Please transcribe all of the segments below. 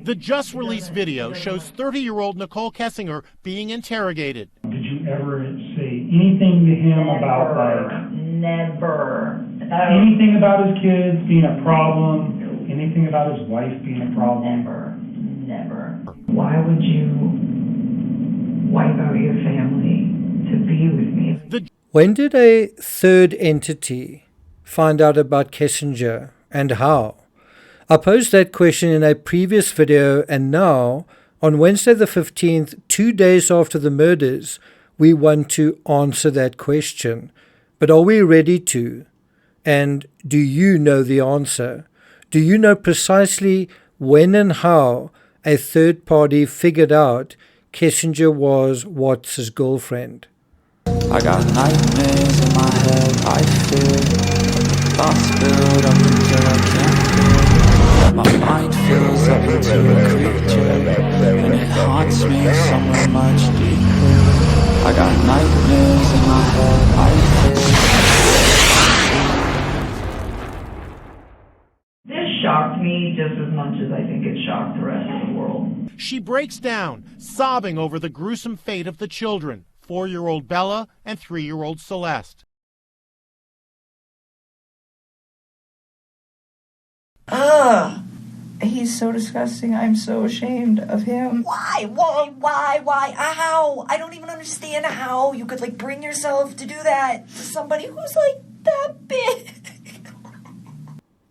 The just-released video shows 30-year-old Nicole Kessinger being interrogated. Did you ever say anything to him about, like... Never. Anything about his kids being a problem? Anything about his wife being a problem? Never. Why would you wipe out your family to be with me? When did a third entity find out about Kessinger, and how? I posed that question in a previous video, and now, on Wednesday the 15th, 2 days after the murders, we want to answer that question. But are we ready to? And do you know the answer? Do you know precisely when and how a third party figured out Kessinger was Watts' girlfriend? I got nightmares in my head, I fear. Thoughts build up until I can't feel. My mind fills up into a creature, and it haunts me somewhere much deeper. I got nightmares in my head, I fear. This shocked me just as much as I think it shocked the rest of the world. She breaks down, sobbing over the gruesome fate of the children, 4-year-old Bella and 3-year-old Celeste. He's so disgusting. I'm so ashamed of him. Why? How? I don't even understand how you could, bring yourself to do that to somebody who's, that big.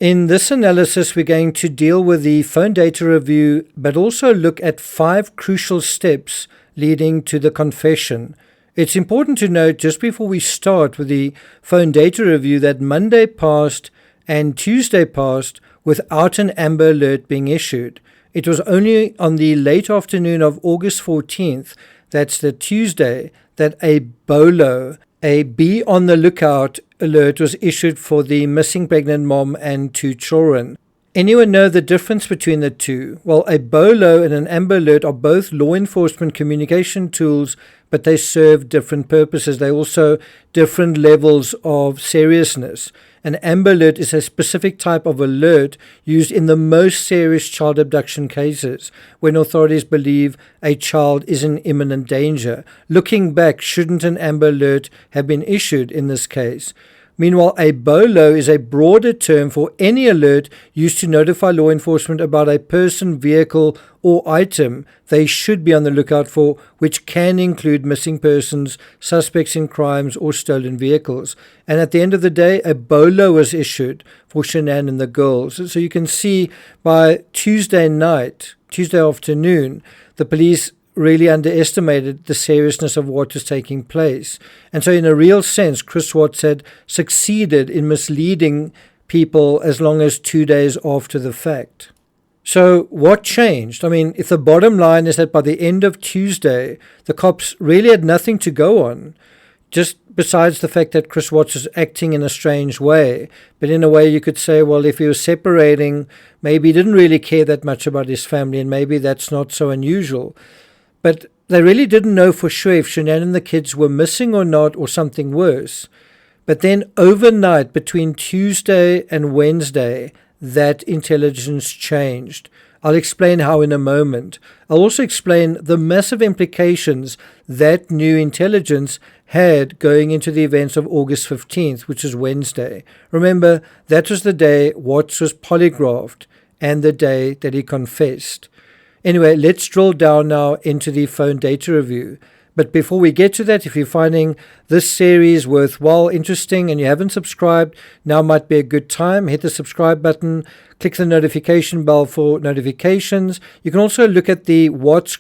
In this analysis, we're going to deal with the phone data review, but also look at 5 crucial steps leading to the confession. It's important to note, just before we start with the phone data review, that Monday passed and Tuesday passed without an Amber Alert being issued. It was only on the late afternoon of August 14th, that's the Tuesday, that a BOLO, a Be on the Lookout alert, was issued for the missing pregnant mom and 2 children. Anyone know the difference between the two? Well, a BOLO and an Amber Alert are both law enforcement communication tools, but they serve different purposes. They also different levels of seriousness. An Amber Alert is a specific type of alert used in the most serious child abduction cases, when authorities believe a child is in imminent danger. Looking back, shouldn't an Amber Alert have been issued in this case? Meanwhile, a BOLO is a broader term for any alert used to notify law enforcement about a person, vehicle, or item they should be on the lookout for, which can include missing persons, suspects in crimes, or stolen vehicles. And at the end of the day, a BOLO was issued for Shanann and the girls. So you can see by Tuesday afternoon, the police really underestimated the seriousness of what was taking place. And so in a real sense, Chris Watts had succeeded in misleading people as long as 2 days after the fact. So what changed? I mean, if the bottom line is that by the end of Tuesday, the cops really had nothing to go on, just besides the fact that Chris Watts was acting in a strange way. But in a way you could say, well, if he was separating, maybe he didn't really care that much about his family, and maybe that's not so unusual. But they really didn't know for sure if Shanann and the kids were missing or not, or something worse. But then overnight, between Tuesday and Wednesday, that intelligence changed. I'll explain how in a moment. I'll also explain the massive implications that new intelligence had going into the events of August 15th, which is Wednesday. Remember, that was the day Watts was polygraphed and the day that he confessed. Anyway, let's drill down now into the phone data review. But before we get to that, if you're finding this series worthwhile, interesting, and you haven't subscribed, now might be a good time. Hit the subscribe button, click the notification bell for notifications. You can also look at the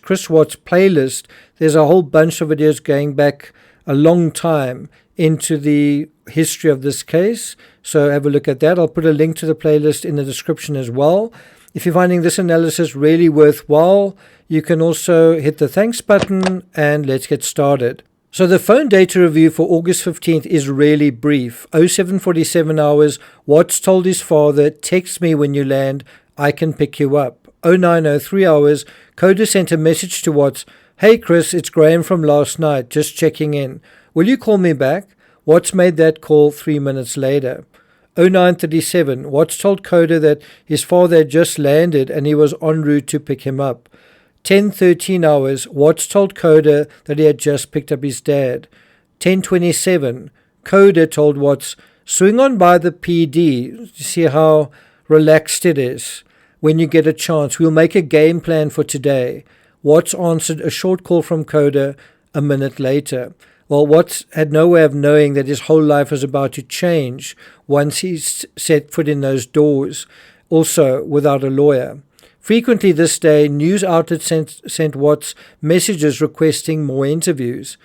Chris Watts playlist. There's a whole bunch of videos going back a long time into the history of this case. So have a look at that. I'll put a link to the playlist in the description as well. If you're finding this analysis really worthwhile, you can also hit the thanks button, and let's get started. So the phone data review for August 15th is really brief. 07:47 hours, Watts told his father, text me when you land, I can pick you up. 09:03 hours, Coda sent a message to Watts, hey Chris, it's Graham from last night, just checking in. Will you call me back? Watts made that call 3 minutes later. 09:37, Watts told Coda that his father had just landed and he was en route to pick him up. 10:13 hours, Watts told Coda that he had just picked up his dad. 10:27, Coda told Watts, swing on by the PD, see how relaxed it is. When you get a chance, we'll make a game plan for today. Watts answered a short call from Coda a minute later. Well, Watts had no way of knowing that his whole life was about to change once he set foot in those doors, also without a lawyer. Frequently this day, news outlets sent Watts messages requesting more interviews.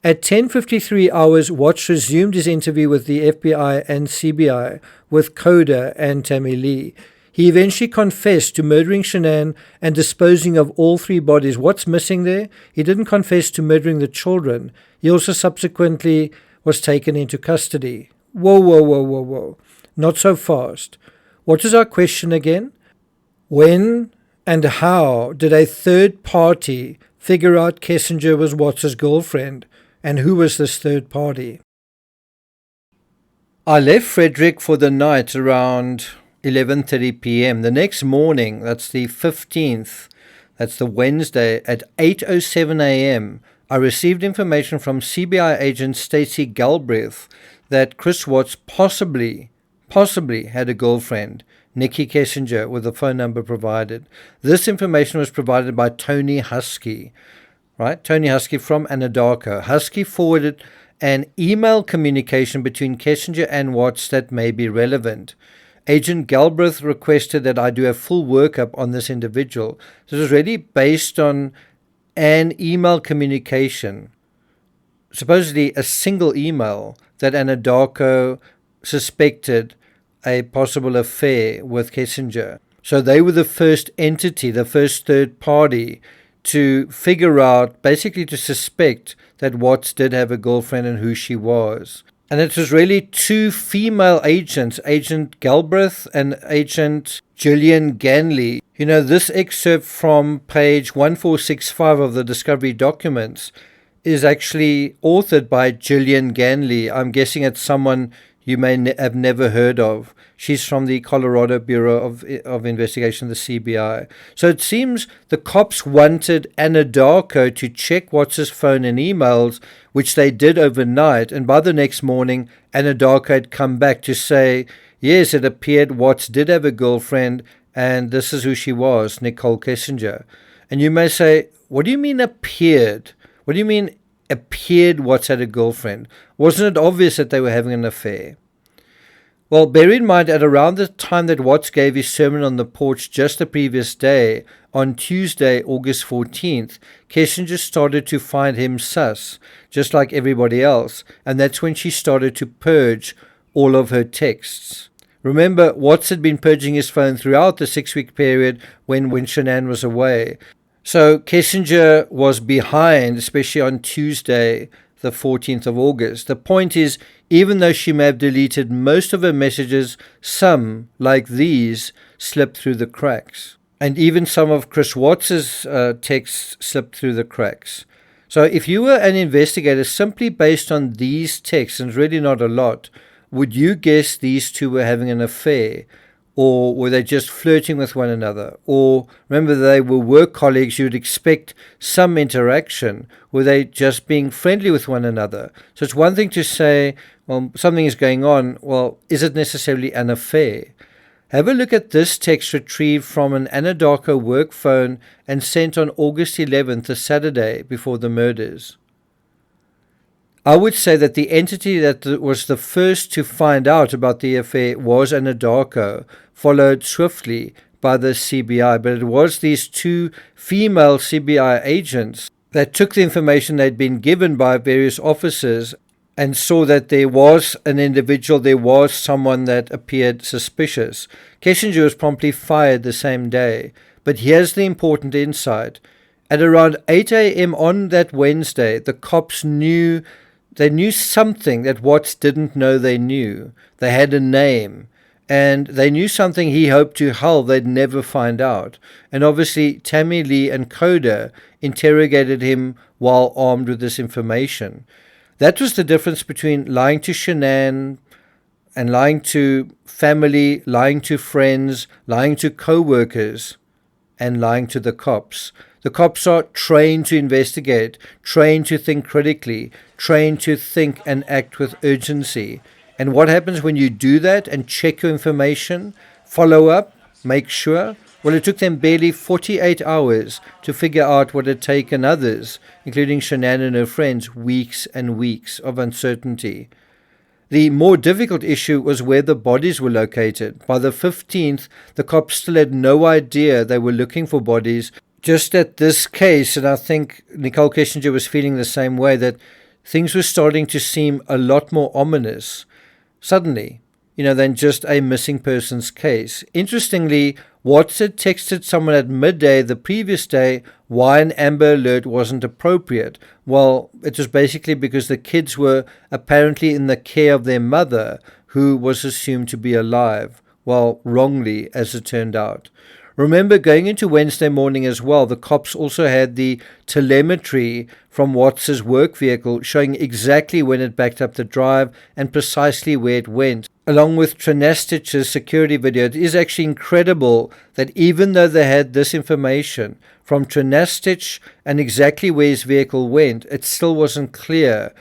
At 10:53 hours, Watts resumed his interview with the FBI and CBI with Coda and Tammy Lee. He eventually confessed to murdering Shanann and disposing of all 3 bodies. What's missing there? He didn't confess to murdering the children. He also subsequently was taken into custody. Whoa. Not so fast. What is our question again? When and how did a third party figure out Kessinger was Watts' girlfriend? And who was this third party? I left Frederick for the night around 11:30 p.m. The next morning, that's the 15th, that's the Wednesday, at 8:07 a.m., I received information from CBI agent Stacey Galbraith that Chris Watts possibly had a girlfriend, Nikki Kessinger, with the phone number provided. This information was provided by Tony Husky, right? Tony Husky from Anadarko. Husky forwarded an email communication between Kessinger and Watts that may be relevant. Agent Galbraith requested that I do a full workup on this individual. This was really based on an email communication, supposedly a single email, that Anadarko suspected a possible affair with Kessinger. So they were the first entity, the first third party to figure out, basically to suspect that Watts did have a girlfriend and who she was. And it was really 2 female agents, Agent Galbraith and Agent Gillian Ganley. You know, this excerpt from page 1465 of the Discovery documents is actually authored by Gillian Ganley. I'm guessing it's someone you may have never heard of. She's from the Colorado Bureau of Investigation, the CBI. So it seems the cops wanted Anadarko to check Watts' phone and emails, which they did overnight. And by the next morning, Anadarko had come back to say, yes, it appeared Watts did have a girlfriend, and this is who she was, Nicole Kessinger. And you may say, what do you mean appeared? What do you mean appeared Watts had a girlfriend? Wasn't it obvious that they were having an affair? Well, bear in mind, at around the time that Watts gave his sermon on the porch just the previous day, on Tuesday, August 14th, Kessinger started to find him sus, just like everybody else, and that's when she started to purge all of her texts. Remember, Watts had been purging his phone throughout the 6-week period when Shanann was away. So Kessinger was behind, especially on Tuesday, the 14th of August. The point is, even though she may have deleted most of her messages, some, like these, slipped through the cracks. And even some of Chris Watts' texts slipped through the cracks. So if you were an investigator, simply based on these texts, and it's really not a lot, would you guess these 2 were having an affair? Or were they just flirting with one another? Or, remember, they were work colleagues, you'd expect some interaction. Were they just being friendly with one another? So it's one thing to say, well, something is going on. Well, is it necessarily an affair? Have a look at this text retrieved from an Anadarko work phone and sent on August 11th, a Saturday before the murders. I would say that the entity that was the first to find out about the affair was Anadarko, followed swiftly by the CBI, but it was these 2 female CBI agents that took the information they'd been given by various officers and saw that there was an individual, there was someone that appeared suspicious. Kessinger was promptly fired the same day. But here's the important insight. At around 8 a.m. on that Wednesday, the cops knew something that Watts didn't know they knew. They had a name, and they knew something he hoped to hell they'd never find out. And obviously, Tammy Lee and Coda interrogated him while armed with this information. That was the difference between lying to Shanann, and lying to family, lying to friends, lying to co-workers, and lying to the cops. The cops are trained to investigate, trained to think critically, trained to think and act with urgency. And what happens when you do that and check your information, follow up, make sure? Well, it took them barely 48 hours to figure out what had taken others, including Shanann and her friends, weeks and weeks of uncertainty. The more difficult issue was where the bodies were located. By the 15th, the cops still had no idea they were looking for bodies. Just at this case, and I think Nicole Kessinger was feeling the same way, that things were starting to seem a lot more ominous suddenly, than just a missing persons case. Interestingly, Watts had texted someone at midday the previous day why an Amber Alert wasn't appropriate. Well, it was basically because the kids were apparently in the care of their mother, who was assumed to be alive. Well, wrongly, as it turned out. Remember, going into Wednesday morning as well, the cops also had the telemetry from Watts's work vehicle showing exactly when it backed up the drive and precisely where it went. Along with Trinastich's security video, it is actually incredible that even though they had this information from Trinastich and exactly where his vehicle went, it still wasn't clear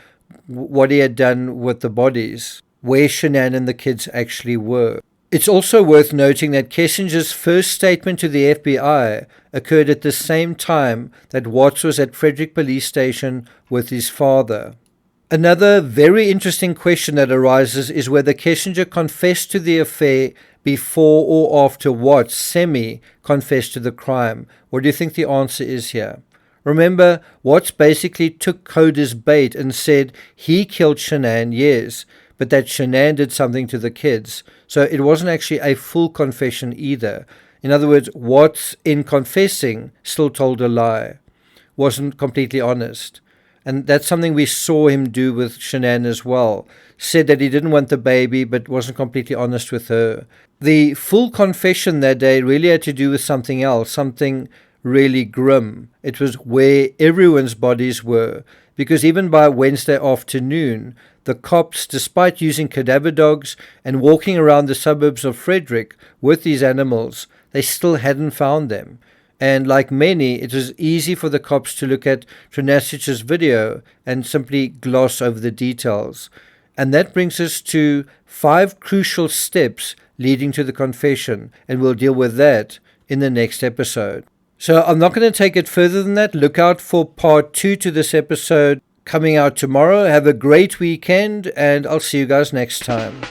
what he had done with the bodies, where Shanann and the kids actually were. It's also worth noting that Kessinger's first statement to the FBI occurred at the same time that Watts was at Frederick Police Station with his father. Another very interesting question that arises is whether Kessinger confessed to the affair before or after Watts confessed to the crime. What do you think the answer is here? Remember, Watts basically took Coda's bait and said he killed Shanann, yes, but that Shanann did something to the kids. So it wasn't actually a full confession either. In other words, Watts, in confessing, still told a lie, wasn't completely honest. And that's something we saw him do with Shanann as well. Said that he didn't want the baby, but wasn't completely honest with her. The full confession that day really had to do with something else, something really grim. It was where everyone's bodies were. Because even by Wednesday afternoon, the cops, despite using cadaver dogs and walking around the suburbs of Frederick with these animals, they still hadn't found them. And like many, it was easy for the cops to look at Trinastich's video and simply gloss over the details. And that brings us to 5 crucial steps leading to the confession, and we'll deal with that in the next episode. So I'm not going to take it further than that. Look out for part 2 to this episode coming out tomorrow. Have a great weekend, and I'll see you guys next time.